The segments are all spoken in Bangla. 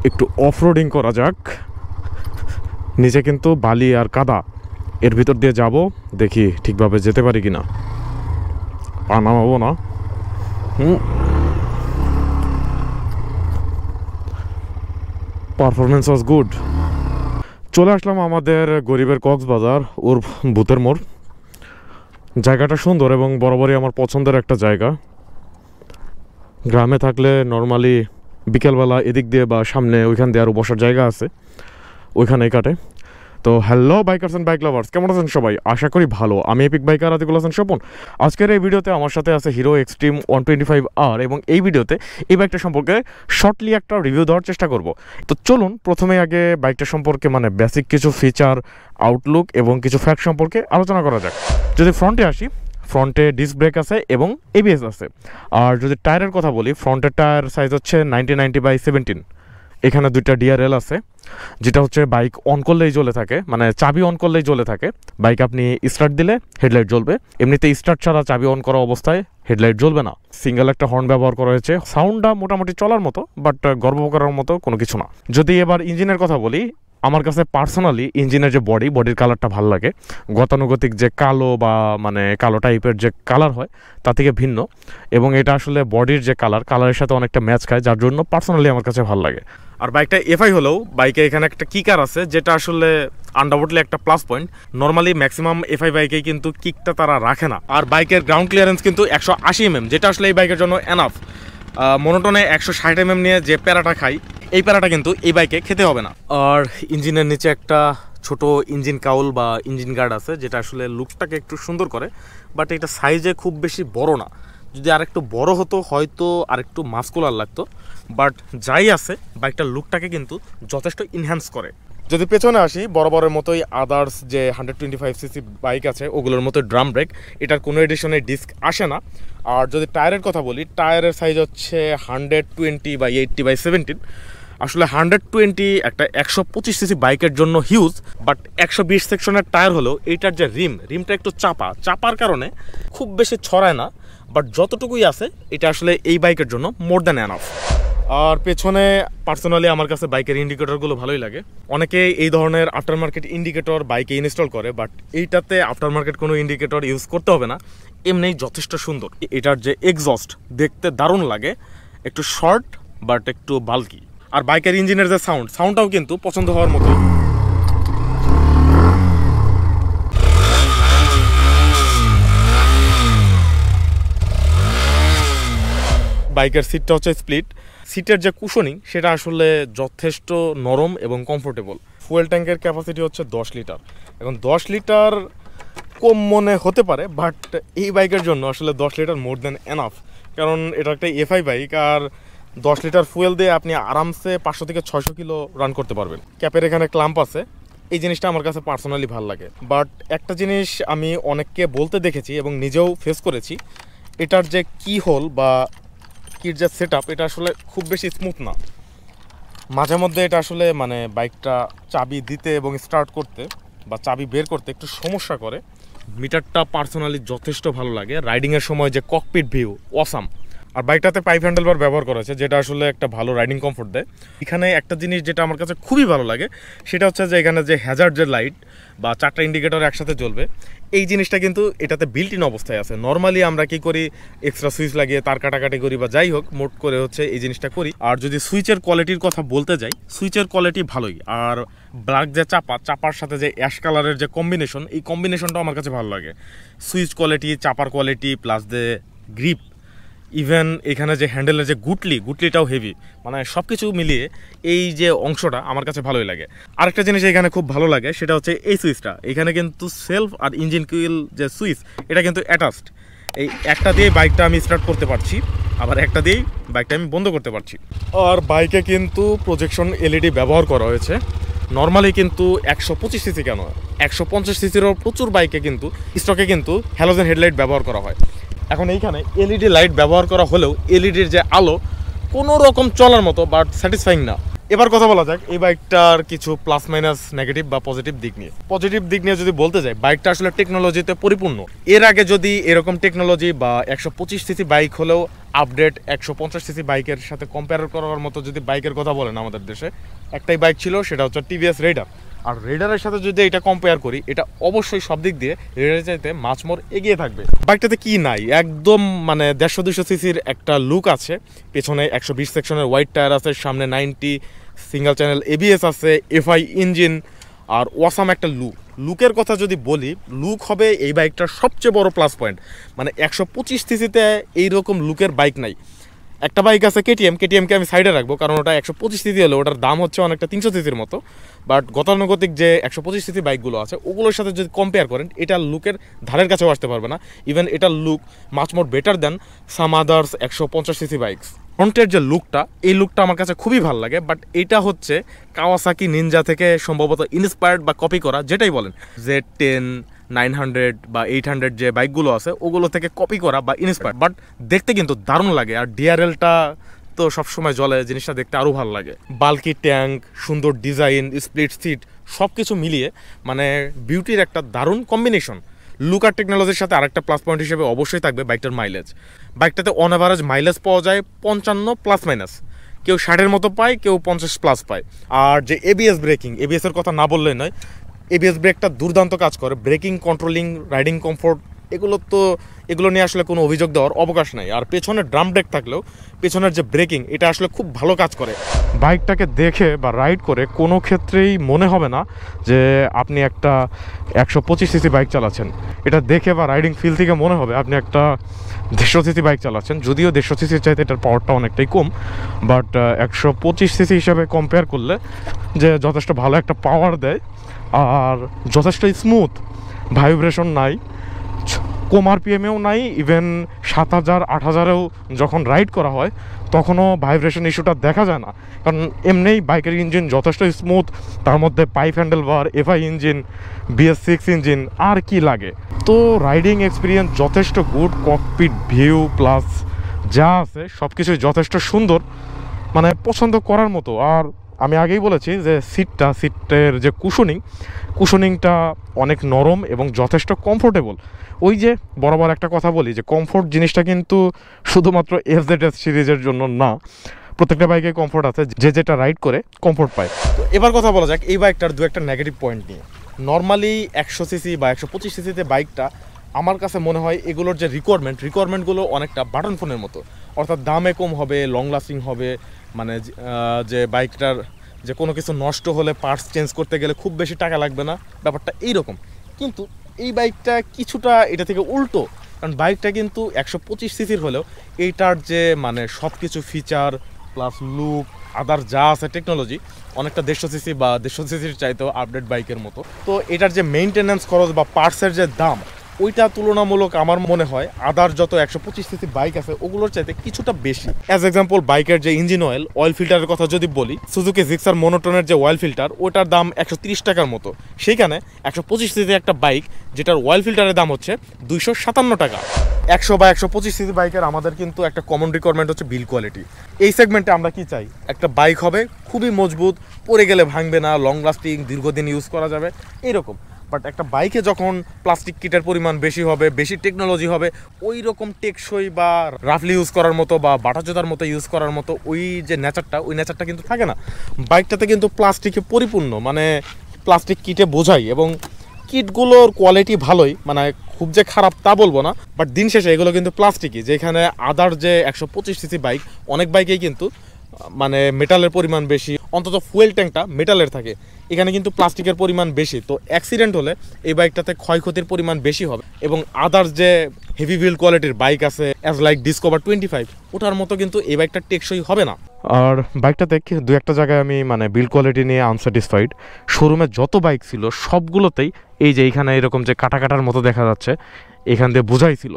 একটু অফরোডিং করা যাক। নিচে কিন্তু বালি আর কাদা, এর ভিতর দিয়ে যাব, দেখি ঠিকভাবে যেতে পারি কিনা। পা নামাবো না। Performance was good. চলে আসলাম আমাদের গরিবের কক্সবাজার ওর ভূতের মোড়। জায়গাটা সুন্দর এবং বরাবরই আমার পছন্দের একটা জায়গা। গ্রামে থাকলে নর্মালি বিকেলবেলা এদিক দিয়ে বা সামনে ওইখান দিয়ে আরও বসার জায়গা আছে, ওইখানেই কাটে। তো hello bikers and bike lovers, কেমন আছেন সবাই? আশা করি ভালো। আমি এপিক বাইকার আতিকুল হাসান স্বপন। আজকের এই ভিডিওতে আমার সাথে আছে হিরো এক্সট্রিম 125R এবং এই ভিডিওতে এই বাইকটা সম্পর্কে শর্টলি একটা রিভিউ দেওয়ার চেষ্টা করব। তো চলুন প্রথমে আগে বাইকটা সম্পর্কে মানে বেসিক কিছু ফিচার, আউটলুক এবং কিছু ফ্যাক্ট সম্পর্কে আলোচনা করা যাক। যদি ফ্রন্টে আসি, ফ্রন্টে ডিস্ক ব্রেক আছে এবং এবিএস আছে। আর যদি টায়ারের কথা বলি, ফ্রন্টের টায়ার সাইজ হচ্ছে 90/17। এখানে দুইটা ডিআরএল আছে, যেটা হচ্ছে বাইক অন করলেই জ্বলে থাকে, মানে চাবি অন করলেই জ্বলে থাকে। বাইক আপনি স্টার্ট দিলে হেডলাইট জ্বলবে, এমনিতে স্টার্ট ছাড়া চাবি অন করা অবস্থায় হেডলাইট জ্বলবে না। সিঙ্গেল একটা হর্ন ব্যবহার করা হয়েছে। সাউন্ডটা মোটামুটি চলার মতো, বাট গর্ব করার মতো কোনো কিছু না। যদি এবার ইঞ্জিনের কথা বলি, আমার কাছে পার্সোনালি ইঞ্জিনের যে বডির কালারটা ভালো লাগে। গতানুগতিক যে কালো বা মানে কালো টাইপের যে কালার হয় তা থেকে ভিন্ন, এবং এটা আসলে বডির যে কালারের সাথে অনেকটা ম্যাচ খায়, যার জন্য পার্সোনালি আমার কাছে ভালো লাগে। আর বাইকটা এফআই হলেও বাইকে এখানে একটা কিকার আছে, যেটা আসলে আন্ডারউডলি একটা plus point. Normally maximum FI বাইকে কিন্তু কিকটা তারা রাখে না। আর বাইকের গ্রাউন্ড ক্লিয়ারেন্স কিন্তু 180 mm, যেটা আসলে এই বাইকের জন্য এনাফ। মনোটনে 160 mm নিয়ে যে প্যারাটা খাই, এই প্যারাটা কিন্তু এই বাইকে খেতে হবে না। আর ইঞ্জিনের নিচে একটা ছোট ইঞ্জিন কাউল বা ইঞ্জিন গার্ড আছে, যেটা আসলে লুকটাকে একটু সুন্দর করে, বাট এটা সাইজে খুব বেশি বড় না। যদি আরেকটু বড় হতো হয়তো আরেকটু মাস্কুলার লাগতো, বাট যাই আছে বাইকটার লুকটাকে কিন্তু যথেষ্ট ইনহ্যান্স করে। যদি পেছনে আসি, বরাবরের মতোই আদার্স যে 125cc বাইক আছে ওগুলোর মতো ড্রাম ব্রেক, এটার কোনো এডিশনে ডিস্ক আসে না। আর যদি টায়ারের কথা বলি, টায়ারের সাইজ হচ্ছে 120/80/17। আসলে 120 একটা 125cc বাইকের জন্য হিউজ, বাট 120 সেকশনের টায়ার হলেও এইটার যে রিমটা একটু চাপার কারণে খুব বেশি ছড়ায় না, বাট যতটুকুই আছে এটা আসলে এই বাইকের জন্য মোর দ্যান এনাফ। আর পেছনে পার্সোনালি আমার কাছে বাইকের ইন্ডিকেটরগুলো ভালোই লাগে। অনেকে এই ধরনের আফটার মার্কেট ইন্ডিকেটর বাইকে ইনস্টল করে, বাট এইটাতে আফটার মার্কেট কোনো ইন্ডিকেটর ইউজ করতে হবে না, এমনিই যথেষ্ট সুন্দর। এটার যে এক্সস্ট দেখতে দারুণ লাগে, একটু শর্ট বাট একটু বাল্কি। আর বাইকের ইঞ্জিনের যে সাউন্ডটাও কিন্তু পছন্দ হওয়ার মতো। বাইকের সিটটা হচ্ছে স্প্লিট। সিটের যে কুশনিং সেটা আসলে যথেষ্ট নরম এবং কমফোর্টেবল। ফুয়েল ট্যাঙ্কের ক্যাপাসিটি হচ্ছে 10 লিটার। এখন 10 লিটার কম মনে হতে পারে, বাট এই বাইকের জন্য আসলে 10 লিটার মোর দ্যান এনাফ, কারণ এটা একটা এফআই বাইক। আর 10 লিটার ফুয়েল দিয়ে আপনি আরামসে 500 থেকে 600 কিলো রান করতে পারবেন। ক্যাপের এখানে ক্লাম্প আছে, এই জিনিসটা আমার কাছে পার্সোনালি ভালো লাগে। বাট একটা জিনিস আমি অনেককে বলতে দেখেছি এবং নিজেও ফেস করেছি, এটার যে কি হোল বা কির যে সেট আপ, এটা আসলে খুব বেশি স্মুথ না। মাঝে মধ্যে এটা আসলে মানে বাইকটা চাবি দিতে এবং স্টার্ট করতে বা চাবি বের করতে একটু সমস্যা করে। মিটারটা পার্সোনালি যথেষ্ট ভালো লাগে। রাইডিংয়ের সময় যে ককপিট ভিউ অসাম। আর বাইকটাতে পাইপ হ্যান্ডেল বার ব্যবহার করা হয়েছে, যেটা আসলে একটা ভালো রাইডিং কমফোর্ট দেয়। এখানে একটা জিনিস যেটা আমার কাছে খুবই ভালো লাগে, সেটা হচ্ছে যে এখানে যে হ্যাজার্ড যে লাইট বা 4টা ইন্ডিকেটর একসাথে জ্বলবে, এই জিনিসটা কিন্তু এটাতে বিল্ট ইন অবস্থায় আছে। নর্মালি আমরা কি করি, এক্সট্রা সুইচ লাগিয়ে তার কাটাকাটি করি বা যাই হোক, মোট করে হচ্ছে এই জিনিসটা করি। আর যদি সুইচের কোয়ালিটির কথা বলতে যাই, সুইচের কোয়ালিটি ভালোই। আর ব্ল্যাক যে চাপার সাথে যে অ্যাশ কালারের যে কম্বিনেশন, এই কম্বিনেশনটাও আমার কাছে ভালো লাগে। সুইচ কোয়ালিটি, চাপার quality plus the grip, even এখানে যে হ্যান্ডেলের যে গুটলিটাও হেভি, মানে সব কিছু মিলিয়ে এই যে অংশটা আমার কাছে ভালোই লাগে। আরেকটা জিনিস এখানে খুব ভালো লাগে, সেটা হচ্ছে এই সুইচটা। এখানে কিন্তু সেলফ আর ইঞ্জিন কুইল যে সুইচ, এটা কিন্তু অ্যাটাচড। এই একটা দিয়ে বাইকটা আমি স্টার্ট করতে পারছি, আবার একটা দিয়েই বাইকটা আমি বন্ধ করতে পারছি। আর বাইকে কিন্তু প্রজেকশন এলইডি ব্যবহার করা হয়েছে। নর্মালি কিন্তু 125cc কেন, 150cc-রও প্রচুর বাইকে কিন্তু স্টকে কিন্তু হ্যালোজেন হেডলাইট ব্যবহার করা হয়। এখন এইখানে এলইডি লাইট ব্যবহার করা হলেও এলইডির যে আলো কোনো রকম চলার মতো, বাট স্যাটিসফাইং না। এবার কথা বলা যাক এই বাইকটার কিছু প্লাস মাইনাস নেগেটিভ বা পজিটিভ দিক নিয়ে। পজিটিভ দিক নিয়ে যদি বলতে যাই, বাইকটা আসলে টেকনোলজিতে পরিপূর্ণ। এর আগে যদি এরকম টেকনোলজি বা 125 সিসি বাইক হলেও আপডেট 150 সিসি বাইকের সাথে কম্পেয়ার করার মতো যদি বাইকের কথা বলেন, আমাদের দেশে একটাই বাইক ছিল, সেটা হচ্ছে টিভিএস রেইডার। আর রেডারের সাথে যদি এটা কম্পেয়ার করি, এটা অবশ্যই সব দিক দিয়ে রেডারের চাইতে মাছ মোর এগিয়ে থাকবে। বাইকটাতে কি নাই, একদম মানে 150-200 সিসির একটা লুক আছে, পেছনে 120 সেকশনের হোয়াইট টায়ার আছে, সামনে 90 সিঙ্গেল চ্যানেল এবিএস আছে, এফআই ইঞ্জিন, আর ওয়াসাম একটা লুকের কথা যদি বলি, লুক হবে এই বাইকটার সবচেয়ে বড় প্লাস পয়েন্ট। মানে 125 সিসিতে এইরকম লুকের বাইক নাই। একটা বাইক আছে কেটিএমকে আমি সাইডে রাখবো, কারণ ওটা 125 সিসি হলে ওটার দাম হচ্ছে অনেকটা 300 সিসির মতো। বাট গতানুগতিক যে 125 সিসি বাইকগুলো আছে ওগুলোর সাথে যদি কম্পেয়ার করেন, এটা লুকের ধারের কাছেও আসতে পারবে না। ইভেন এটার look much more better than some others 150 CC bikes. ফ্রন্টের যে লুকটা, এই লুকটা আমার কাছে খুবই ভালো লাগে। বাট এটা হচ্ছে কাওয়াসাকি নিনজা থেকে সম্ভবত ইন্সপায়ার্ড বা কপি করা, যেটাই বলেন, Z10, 900 বা 800 যে বাইকগুলো আছে ওগুলো থেকে কপি করা বা ইন্সপায়ার। বাট দেখতে কিন্তু দারুণ লাগে। আর ডিআরএলটা তো সবসময় জ্বলে, জিনিসটা দেখতে আরও ভালো লাগে। বাল্কি ট্যাঙ্ক, সুন্দর ডিজাইন, স্প্লিট সিট, সব কিছু মিলিয়ে মানে বিউটির একটা দারুণ কম্বিনেশন। লুক আর টেকনোলজির সাথে আরেকটা প্লাস পয়েন্ট হিসেবে অবশ্যই থাকবে বাইকটার মাইলেজ। বাইকটাতে অন অ্যাভারেজ মাইলেজ পাওয়া যায় 55 প্লাস মাইনাস, কেউ 60-এর মতো পায়, কেউ 50 প্লাস পায়। আর যে এবিএস ব্রেকিং, এবিএসের কথা না বললেই নয়, এবিএস ব্রেকটা দুর্দান্ত কাজ করে। ব্রেকিং, কন্ট্রোলিং, রাইডিং কমফোর্ট, এগুলো নিয়ে আসলে কোনো অভিযোগ দেওয়ার অবকাশ নাই। আর পেছনে ড্রাম ব্রেক থাকলেও পেছনের যে ব্রেকিং, এটা আসলে খুব ভালো কাজ করে। বাইকটাকে দেখে বা রাইড করে কোনো ক্ষেত্রেই মনে হবে না যে আপনি একটা 125 সিসি বাইক চালাচ্ছেন। এটা দেখে বা রাইডিং ফিল থেকে মনে হবে আপনি একটা 150 সিসি বাইক চালাচ্ছেন। যদিও 150 সিসির চাইতে এটার পাওয়ারটা অনেকটাই কম, বাট 125 সিসি হিসাবে কম্পেয়ার করলে যে যথেষ্ট ভালো একটা পাওয়ার দেয়। আর যথেষ্ট স্মুথ, ভাইব্রেশন নাই, কম আরপিএমেও নাই। ইভেন 7000-8000-এও যখন রাইড করা হয় তখনও ভাইব্রেশন ইস্যুটা দেখা যায় না, কারণ এমনিই বাইকের ইঞ্জিন যথেষ্ট স্মুথ। তার মধ্যে pipe handle bar, FI engine, BS6 engine, আর কি লাগে। তো রাইডিং এক্সপিরিয়েন্স যথেষ্ট গুড। ককপিট ভিউ প্লাস যা আছে সব কিছুই যথেষ্ট সুন্দর, মানে পছন্দ করার মতো। আর আমি আগেই বলেছি যে সিটের যে কুশনিংটা অনেক নরম এবং যথেষ্ট কমফোর্টেবল। ওই যে বরাবর একটা কথা বলি যে কমফোর্ট জিনিসটা কিন্তু শুধুমাত্র FZS সিরিজের জন্য না, প্রত্যেকটা বাইকে কমফোর্ট আছে, যে যেটা রাইড করে কমফোর্ট পায়। তো এবার কথা বলা যাক এই বাইকটার দু একটা নেগেটিভ পয়েন্ট নিয়ে। নর্মালি 100 সিসি বা 125 সিসিতে বাইকটা আমার কাছে মনে হয় এগুলোর যে রিকোয়ারমেন্টগুলো অনেকটা বাটন ফোনের মতো, অর্থাৎ দামে কম হবে, লং লাস্টিং হবে। মানে যে বাইকটার যে কোনো কিছু নষ্ট হলে পার্টস চেঞ্জ করতে গেলে খুব বেশি টাকা লাগবে না, ব্যাপারটা এইরকম। কিন্তু এই বাইকটা কিছুটা এটা থেকে উল্টো, কারণ বাইকটা কিন্তু 125 সিসির হলেও এইটার যে মানে সব কিছু ফিচার প্লাস লুক আদার যা আছে টেকনোলজি অনেকটা 150 সিসি বা 150 সিসির চাইতেও আপডেট বাইকের মতো। তো এটার যে মেইনটেন্যান্স খরচ বা পার্টসের যে দাম, ওইটা তুলনামূলক আমার মনে হয় আদার যত 125 সিসি বাইক আছে ওগুলোর চাইতে কিছুটা বেশি। অ্যাজ এক্সাম্পল, বাইকের যে ইঞ্জিন অয়েল ফিল্টারের কথা যদি বলি, সুজুকি জিক্সার মোনোটনের যে অয়েল ফিল্টার, ওটার দাম 130 টাকার মতো। সেইখানে 125 সিসি একটা বাইক যেটার অয়েল ফিল্টারের দাম হচ্ছে 257 টাকা। 100 বা 125 সিসি বাইকের আমাদের কিন্তু একটা কমন রিকোয়ারমেন্ট হচ্ছে বিল কোয়ালিটি। এই সেগমেন্টে আমরা কি চাই, একটা বাইক হবে খুবই মজবুত, পরে গেলে ভাঙবে না, লং লাস্টিং, দীর্ঘদিন ইউজ করা যাবে এইরকম। বাট একটা বাইকে যখন প্লাস্টিক কিটের পরিমাণ বেশি হবে, বেশি টেকনোলজি হবে, ওই রকম টেকসই বা রাফলি ইউজ করার মতো বা বাটাচোদার মতো ইউজ করার মতো ওই যে নেচারটা কিন্তু থাকে না। বাইকটাতে কিন্তু প্লাস্টিকে পরিপূর্ণ, মানে প্লাস্টিক কিটে বোঝাই, এবং কিটগুলোর কোয়ালিটি ভালোই, মানে খুব যে খারাপ তা বলবো না। বাট দিন শেষে এগুলো কিন্তু প্লাস্টিকই, যেখানে আদার যে 125 সিসি বাইক, অনেক বাইকেই কিন্তু মানে মেটালের পরিমাণ বেশি, অন্তত ফুয়েল ট্যাঙ্কটা মেটালের থাকে। এখানে কিন্তু প্লাস্টিকের পরিমাণ বেশি, তো অ্যাক্সিডেন্ট হলে এই বাইকটাতে ক্ষয়ক্ষতির পরিমাণ বেশি হবে। এবং আদার্স যে হেভি বিল্ড কোয়ালিটির বাইক আছে অ্যাজ লাইক ডিসকভার 25, ওটার মতো কিন্তু এই বাইকটা টেকসই হবে না। আর বাইকটাতে দু একটা জায়গায় আমি মানে বিল্ড কোয়ালিটি নিয়ে আনস্যাটিসফাইড। শোরুমে যত বাইক ছিল সবগুলোতেই এই যে এইখানে এরকম যে কাটার মতো দেখা যাচ্ছে, এখান দিয়ে বোঝাই ছিল,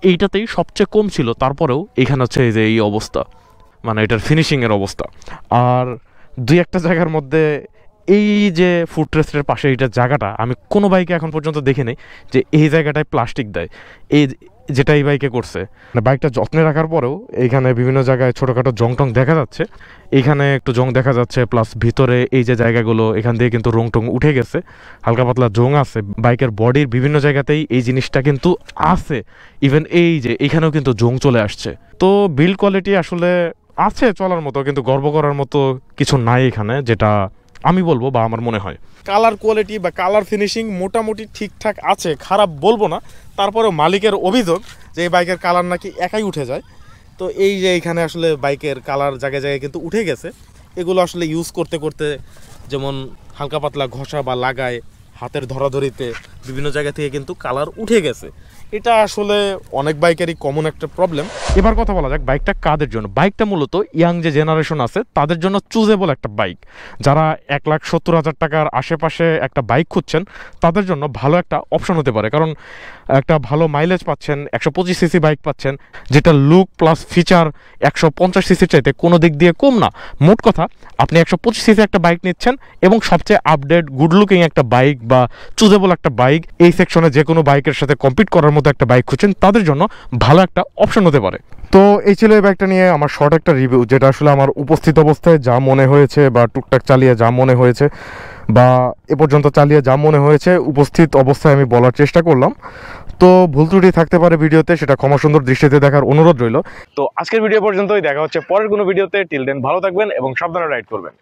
এইটাতেই সবচেয়ে কম ছিল। তারপরেও এখানে হচ্ছে এই যে এই অবস্থা, মানে এটার ফিনিশিংয়ের অবস্থা। আর দুই একটা জায়গার মধ্যে এই যে ফুটরেস্টের পাশে এইটার জায়গাটা আমি কোনো বাইকে এখন পর্যন্ত দেখি নাই যে এই জায়গাটায় প্লাস্টিক দেয়। এই যেটা এই বাইকে করছে, মানে বাইকটা যত্নে রাখার পরেও এইখানে বিভিন্ন জায়গায় ছোটোখাটো জং টং দেখা যাচ্ছে। এইখানে একটু জং দেখা যাচ্ছে, প্লাস ভিতরে এই যে জায়গাগুলো এখান দিয়ে কিন্তু রং টং উঠে গেছে, হালকা পাতলা জং আছে। বাইকের বডির বিভিন্ন জায়গাতেই এই জিনিসটা কিন্তু আছে। ইভেন এই যে এইখানেও কিন্তু জং চলে আসছে। তো বিল্ড কোয়ালিটি আসলে আছে চলার মতো, কিন্তু গর্ব করার মতো কিছু নাই এখানে, যেটা আমি বলবো বা আমার মনে হয়। কালার কোয়ালিটি বা কালার ফিনিশিং মোটামুটি ঠিকঠাক আছে, খারাপ বলবো না। তারপরেও মালিকের অভিযোগ যে এই বাইকের কালার নাকি একাই উঠে যায়। তো এই যে এইখানে আসলে বাইকের কালার জায়গায় জায়গায় কিন্তু উঠে গেছে। এগুলো আসলে ইউজ করতে করতে যেমন হালকা পাতলা ঘষা বা লাগায়, হাতের ধরাধরিতে বিভিন্ন জায়গা থেকে কিন্তু কালার উঠে গেছে। এটা আসলে অনেক বাইকেরই কমন একটা প্রবলেম। এবার কথা বলা যাক বাইকটা কাদের জন্য। বাইকটা মূলত ইয়াং যে জেনারেশন আছে তাদের জন্য চুজেবল একটা বাইক। যারা 1,70,000 টাকার আশেপাশে একটা বাইক খুঁজছেন তাদের জন্য ভালো একটা অপশন হতে পারে, কারণ একটা ভালো মাইলেজ পাচ্ছেন, 125 সিসি বাইক পাচ্ছেন, যেটা লুক প্লাস ফিচার 150 সিসির চাইতে কোনো দিক দিয়ে কম না। মোট কথা আপনি 125 সিসি একটা বাইক নিচ্ছেন এবং সবচেয়ে আপডেট গুড লুকিং একটা বাইক বা চুজেবল একটা বাইক, এই সেকশনে যে কোনো বাইকের সাথে কম্পিট করার মতো একটা বাইক খুঁজছেন তাদের জন্য ভালো একটা অপশন হতে পারে। তো এই ছিল এই বাইকটা নিয়ে আমার শর্ট একটা রিভিউ, যেটা আসলে আমার উপস্থিত অবস্থায় যা মনে হয়েছে বা টুকটাক চালিয়ে যা মনে হয়েছে বা এ পর্যন্ত চালিয়ে যা মনে হয়েছে উপস্থিত অবস্থায় আমি বলার চেষ্টা করলাম। তো ভুল ত্রুটি থাকতে পারে ভিডিওতে, সেটা ক্ষমা সুন্দর দৃষ্টিতে দেখার অনুরোধ রইল। তো আজকের ভিডিও পর্যন্তই, দেখা হচ্ছে পরের কোনো ভিডিওতে। টিল দেন ভালো থাকবেন এবং সাবধানে রাইড করবেন।